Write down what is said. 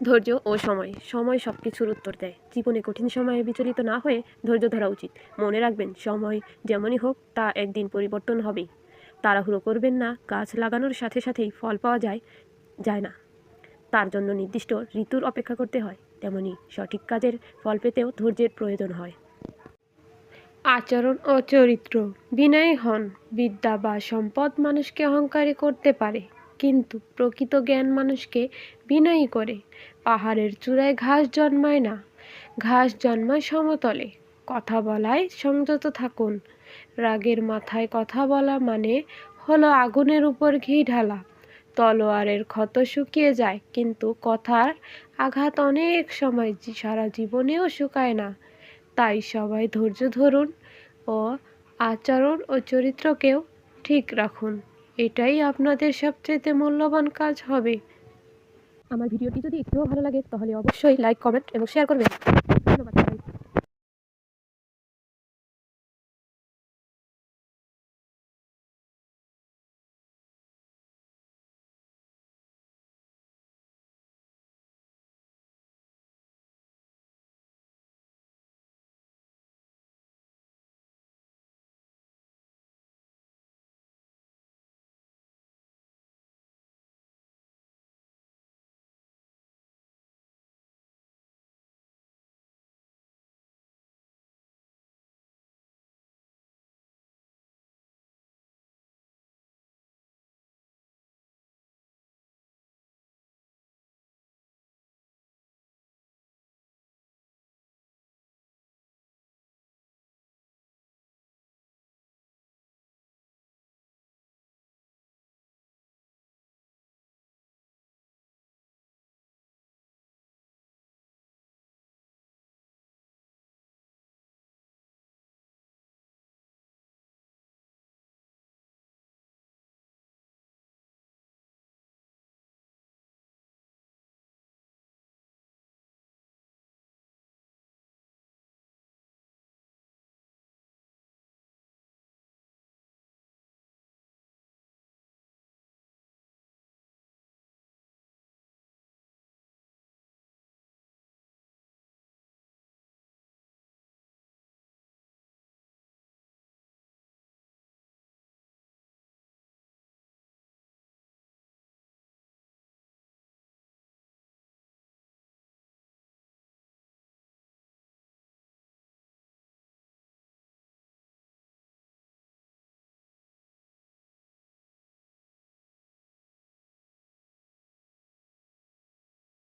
ধৈর্য ও সময় সব কিছুর উত্তর দেয়। জীবনে কঠিন সময়ে বিচলিত না হয়ে ধৈর্য ধরা উচিত। মনে রাখবেন, সময় যেমনই হোক তা একদিন পরিবর্তন হবেই। তাড়াহুড়ো করবেন না। গাছ লাগানোর সাথে সাথেই ফল পাওয়া যায় না। তার জন্য নির্দিষ্ট ঋতুর অপেক্ষা করতে হয়। তেমনি সঠিক কাজের ফল পেতেও ধৈর্যের প্রয়োজন হয়। আচরণ ও চরিত্র। বিনয়ী হন। বিদ্যা বা সম্পদ মানুষকে অহংকারী করতে পারে, কিন্তু প্রকৃত জ্ঞান মানুষকে বিনয়ী করে। পাহাড়ের চূড়ায় ঘাস জন্মায় না, ঘাস জন্মায় সমতলে। কথা বলায় সংযত থাকুন। রাগের মাথায় কথা বলা মানে হলো আগুনের উপর ঘি ঢালা। তলোয়ারের ক্ষত শুকিয়ে যায়, কিন্তু কথার আঘাত অনেক সময় সারা জীবনেও শুকায় না। তাই সবাই ধৈর্য ধরুন ও আচরণ ও চরিত্রকেও ঠিক রাখুন। এটাই আপনাদের সবচেয়ে মূল্যবান কাজ হবে। আমার ভিডিওটি যদি একটুও ভালো লাগে তাহলে অবশ্যই লাইক, কমেন্ট এবং শেয়ার করবেন।